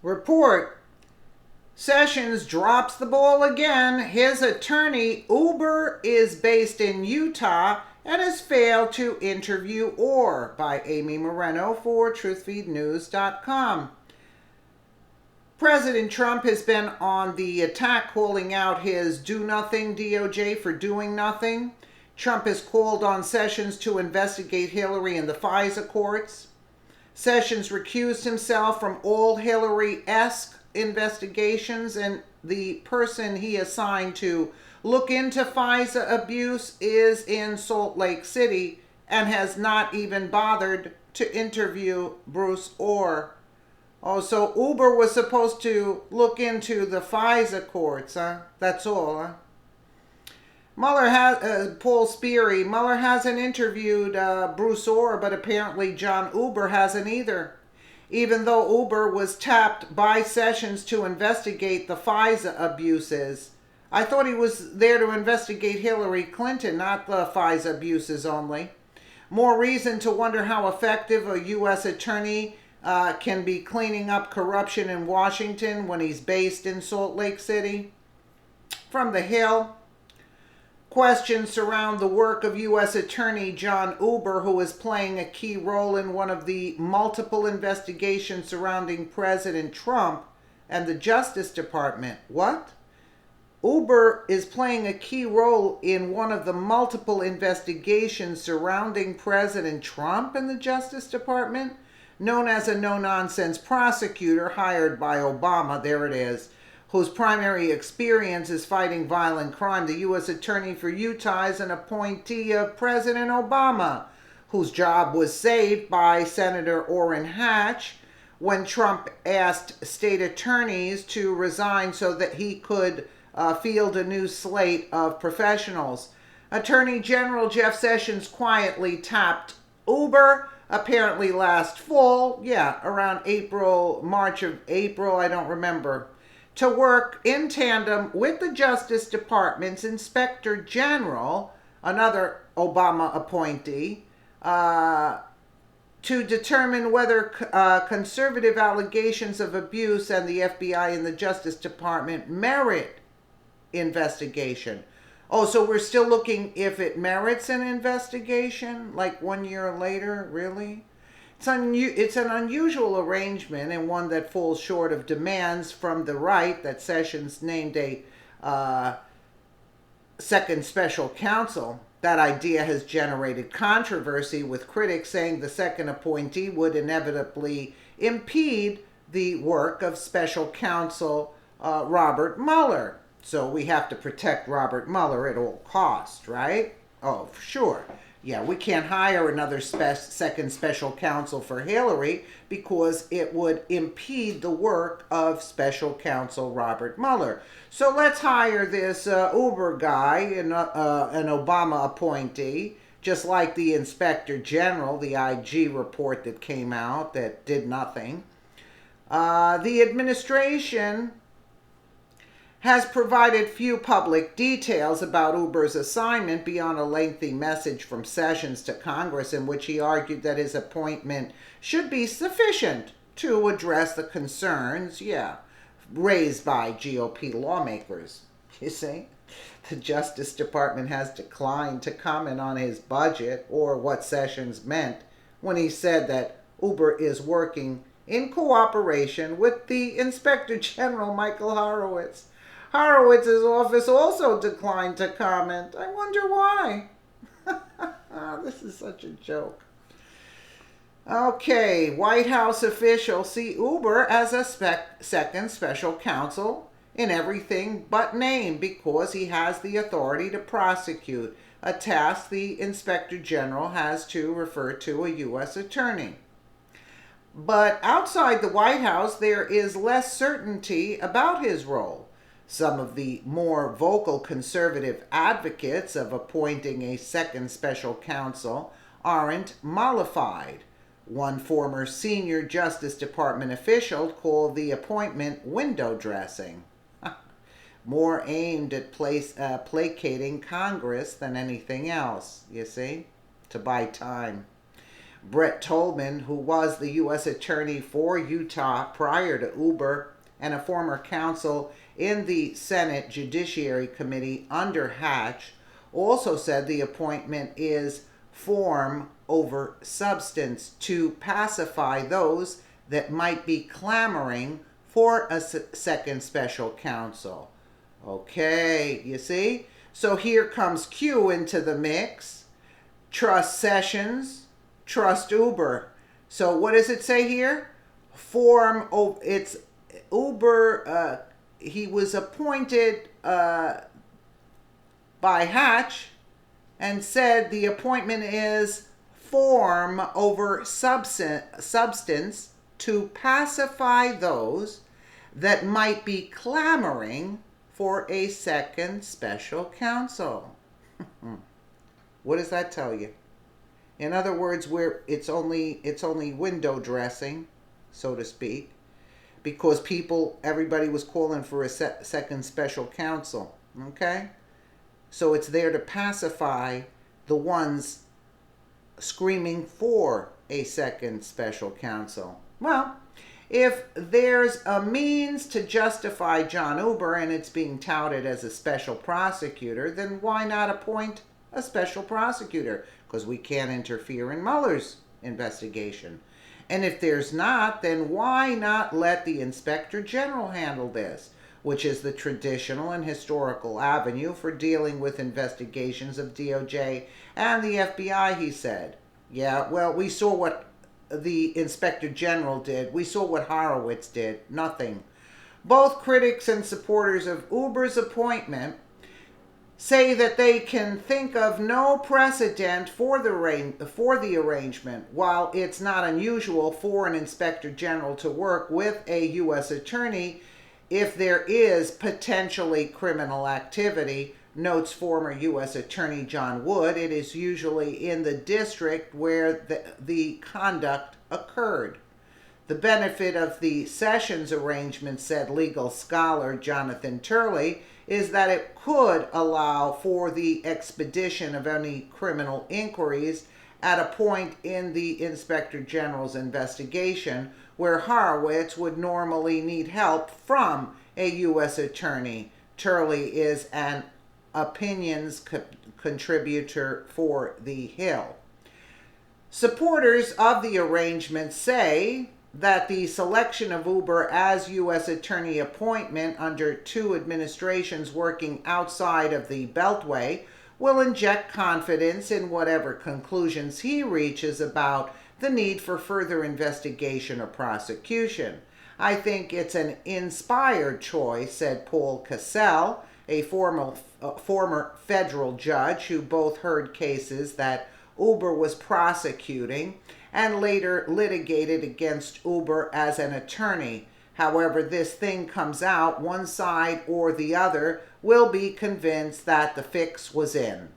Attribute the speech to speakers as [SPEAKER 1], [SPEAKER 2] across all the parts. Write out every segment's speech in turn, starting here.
[SPEAKER 1] Report. Sessions drops the ball again. His attorney, Uber, is based in Utah and has failed to interview Orr, by Amy Moreno for TruthFeedNews.com. President Trump has been on the attack, calling out his do-nothing DOJ for doing nothing. Trump has called on Sessions to investigate Hillary in the FISA courts. Sessions recused himself from all Hillary-esque investigations, and the person he assigned to look into FISA abuse is in Salt Lake City and has not even bothered to interview Bruce Orr. Oh, so Uber was supposed to look into the FISA courts, huh? That's all, huh? Paul Sperry, Mueller hasn't interviewed Bruce Orr, but apparently John Uber hasn't either. Even though Uber was tapped by Sessions to investigate the FISA abuses. I thought he was there to investigate Hillary Clinton, not the FISA abuses only. More reason to wonder how effective a U.S. attorney can be cleaning up corruption in Washington when he's based in Salt Lake City. From the Hill. Questions surround the work of U.S. Attorney John Uber, who is playing a key role in one of the multiple investigations surrounding President Trump and the Justice Department. What? Uber is playing a key role in one of the multiple investigations surrounding President Trump and the Justice Department, known as a no-nonsense prosecutor hired by Obama. There it is. Whose primary experience is fighting violent crime. The U.S. Attorney for Utah is an appointee of President Obama, whose job was saved by Senator Orrin Hatch when Trump asked state attorneys to resign so that he could field a new slate of professionals. Attorney General Jeff Sessions quietly tapped Uber, apparently last fall, around March of April, I don't remember, to work in tandem with the Justice Department's Inspector General, another Obama appointee, to determine whether conservative allegations of abuse and the FBI and the Justice Department merit investigation. Oh, so we're still looking if it merits an investigation, like 1 year later, really? It's an unusual arrangement and one that falls short of demands from the right that Sessions named a second special counsel. That idea has generated controversy, with critics saying the second appointee would inevitably impede the work of special counsel Robert Mueller. So we have to protect Robert Mueller at all costs, right? Oh, sure. Yeah, we can't hire another second special counsel for Hillary because it would impede the work of special counsel Robert Mueller. So let's hire this Uber guy, an Obama appointee, just like the Inspector General, the IG report that came out that did nothing. The administration has provided few public details about Uber's assignment beyond a lengthy message from Sessions to Congress in which he argued that his appointment should be sufficient to address the concerns, raised by GOP lawmakers. You see, the Justice Department has declined to comment on his budget or what Sessions meant when he said that Uber is working in cooperation with the Inspector General Michael Horowitz. Horowitz's office also declined to comment. I wonder why. This is such a joke. Okay, White House officials see Uber as a second special counsel in everything but name because he has the authority to prosecute, a task the Inspector General has to refer to a U.S. attorney. But outside the White House, there is less certainty about his role. Some of the more vocal conservative advocates of appointing a second special counsel aren't mollified. One former senior Justice Department official called the appointment window dressing, more aimed at placating Congress than anything else, you see, to buy time. Brett Tolman, who was the U.S. Attorney for Utah prior to Uber and a former counsel in the Senate Judiciary Committee under Hatch, also said the appointment is form over substance to pacify those that might be clamoring for a second special counsel. Okay, you see? So here comes Q into the mix. Trust Sessions, trust Uber. So what does it say here? It's Uber, he was appointed by Hatch and said the appointment is form over substance to pacify those that might be clamoring for a second special counsel. What does that tell you? In other words, it's only window dressing, so to speak, because everybody was calling for a second special counsel. Okay? So it's there to pacify the ones screaming for a second special counsel. Well, if there's a means to justify John Uber and it's being touted as a special prosecutor, then why not appoint a special prosecutor? Because we can't interfere in Mueller's investigation. And if there's not, then why not let the Inspector General handle this, which is the traditional and historical avenue for dealing with investigations of DOJ and the FBI, he said. Yeah, well, we saw what the Inspector General did. We saw what Horowitz did. Nothing. Both critics and supporters of Uber's appointment say that they can think of no precedent for the arrangement. While it's not unusual for an Inspector General to work with a U.S. Attorney if there is potentially criminal activity, notes former U.S. Attorney John Wood, it is usually in the district where the conduct occurred. The benefit of the Sessions arrangement, said legal scholar Jonathan Turley, is that it could allow for the expedition of any criminal inquiries at a point in the Inspector General's investigation where Horowitz would normally need help from a U.S. attorney. Turley is an opinions contributor for The Hill. Supporters of the arrangement say that the selection of Uber as U.S. Attorney appointment under two administrations working outside of the Beltway will inject confidence in whatever conclusions he reaches about the need for further investigation or prosecution. I think it's an inspired choice, said Paul Cassell, a former federal judge who both heard cases that Uber was prosecuting and later litigated against Uber as an attorney. However this thing comes out, one side or the other will be convinced that the fix was in.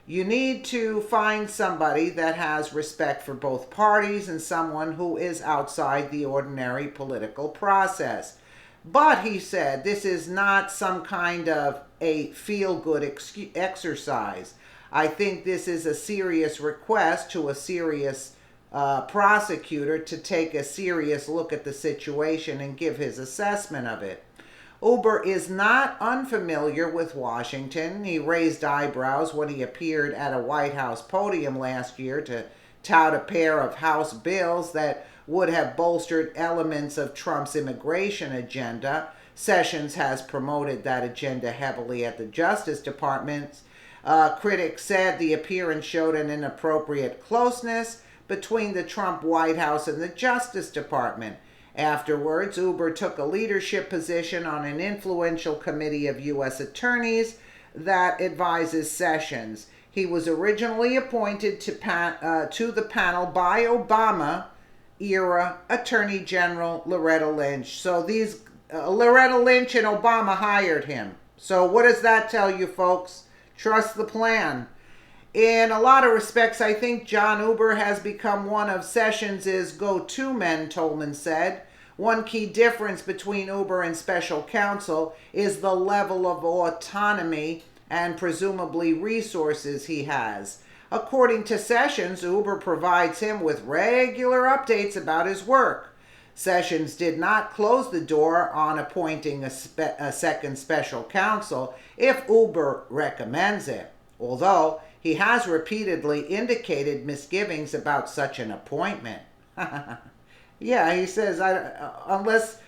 [SPEAKER 1] You need to find somebody that has respect for both parties and someone who is outside the ordinary political process. But, he said, this is not some kind of a feel-good exercise. I think this is a serious request to a serious prosecutor to take a serious look at the situation and give his assessment of it. Uber is not unfamiliar with Washington. He raised eyebrows when he appeared at a White House podium last year to tout a pair of House bills that would have bolstered elements of Trump's immigration agenda. Sessions has promoted that agenda heavily at the Justice Department. Critics said the appearance showed an inappropriate closeness between the Trump White House and the Justice Department. Afterwards, Uber took a leadership position on an influential committee of U.S. attorneys that advises Sessions. He was originally appointed to the panel by Obama-era Attorney General Loretta Lynch. So Loretta Lynch and Obama hired him. So what does that tell you, folks? Trust the plan. In a lot of respects, I think John Uber has become one of Sessions' go-to men, Tolman said. One key difference between Uber and special counsel is the level of autonomy and presumably resources he has. According to Sessions, Uber provides him with regular updates about his work. Sessions did not close the door on appointing a second special counsel if Uber recommends it, although he has repeatedly indicated misgivings about such an appointment. Yeah, he says, unless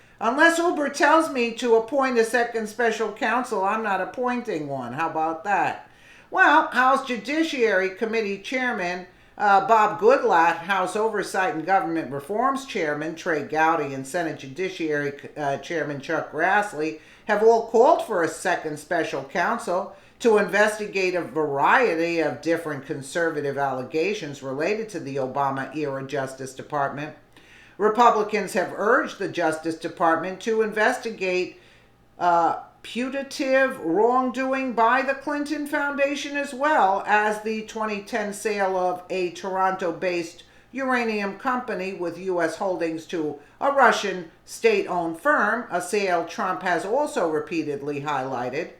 [SPEAKER 1] Uber tells me to appoint a second special counsel, I'm not appointing one. How about that? Well, House Judiciary Committee Chairman Bob Goodlatte, House Oversight and Government Reforms Chairman Trey Gowdy, and Senate Judiciary Chairman Chuck Grassley have all called for a second special counsel to investigate a variety of different conservative allegations related to the Obama-era Justice Department. Republicans have urged the Justice Department to investigate putative wrongdoing by the Clinton Foundation, as well as the 2010 sale of a Toronto-based uranium company with U.S. holdings to a Russian state-owned firm, a sale Trump has also repeatedly highlighted.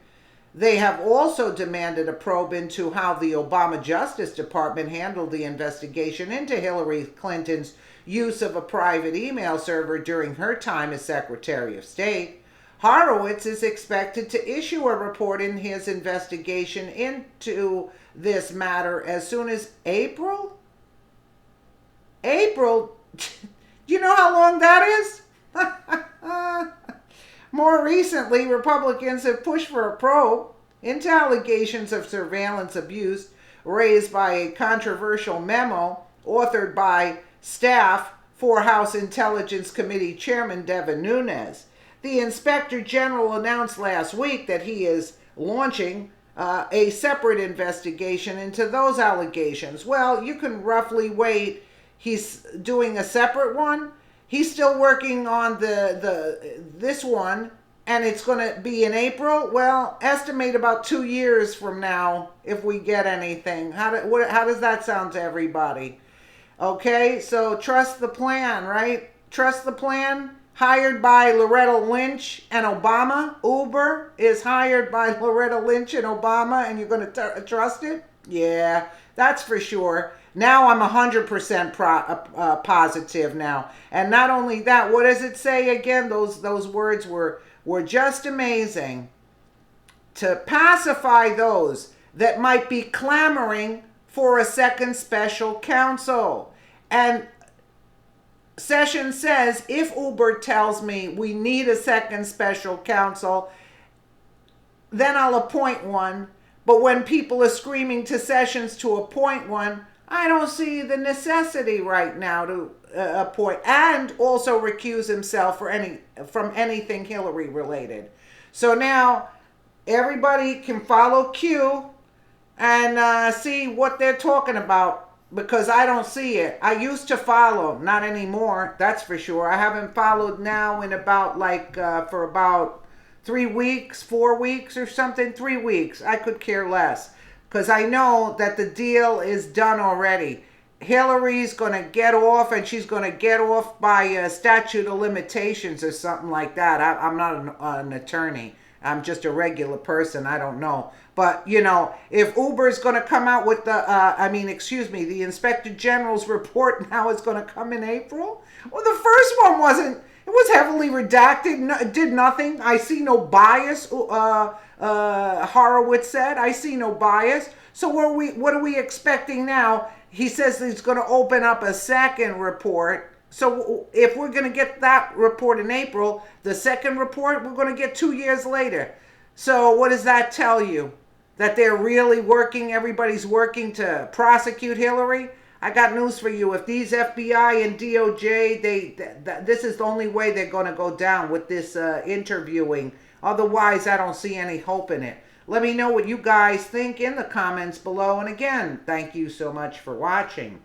[SPEAKER 1] They have also demanded a probe into how the Obama Justice Department handled the investigation into Hillary Clinton's use of a private email server during her time as Secretary of State. Horowitz is expected to issue a report in his investigation into this matter as soon as April? April? Do you know how long that is? More recently, Republicans have pushed for a probe into allegations of surveillance abuse raised by a controversial memo authored by staff for House Intelligence Committee Chairman Devin Nunes. The Inspector General announced last week that he is launching a separate investigation into those allegations. Well, you can roughly wait. He's doing a separate one. He's still working on this one, and it's going to be in April. Well, estimate about 2 years from now if we get anything. How does that sound to everybody? Okay, so trust the plan, right? Trust the plan. Hired by Loretta Lynch and Obama. Uber is hired by Loretta Lynch and Obama, and you're going to trust it? Yeah, that's for sure. Now I'm 100% positive now. And not only that, what does it say again? Those words were just amazing. To pacify those that might be clamoring for a second special counsel. And Sessions says, if Uber tells me we need a second special counsel, then I'll appoint one. But when people are screaming to Sessions to appoint one, I don't see the necessity right now to appoint, and also recuse himself from anything Hillary related. So now everybody can follow Q and see what they're talking about, because I don't see it. I used to follow, not anymore, that's for sure. I haven't followed now in about for about 3 weeks, 4 weeks or something. 3 weeks. I could care less, because I know that the deal is done already. Hillary's going to get off, and she's going to get off by statute of limitations or something like that. I'm not an attorney. I'm just a regular person. I don't know. But, you know, if Uber's going to come out with the Inspector General's report now is going to come in April. Well, the first one wasn't. It was heavily redacted. It did nothing. I see no bias, Horowitz said. I see no bias. So what are we expecting now? He says he's going to open up a second report. So if we're going to get that report in April, the second report we're going to get 2 years later. So what does that tell you? That they're really working, everybody's working to prosecute Hillary? I got news for you. If these FBI and DOJ, this is the only way they're going to go down with this interviewing. Otherwise, I don't see any hope in it. Let me know what you guys think in the comments below. And again, thank you so much for watching.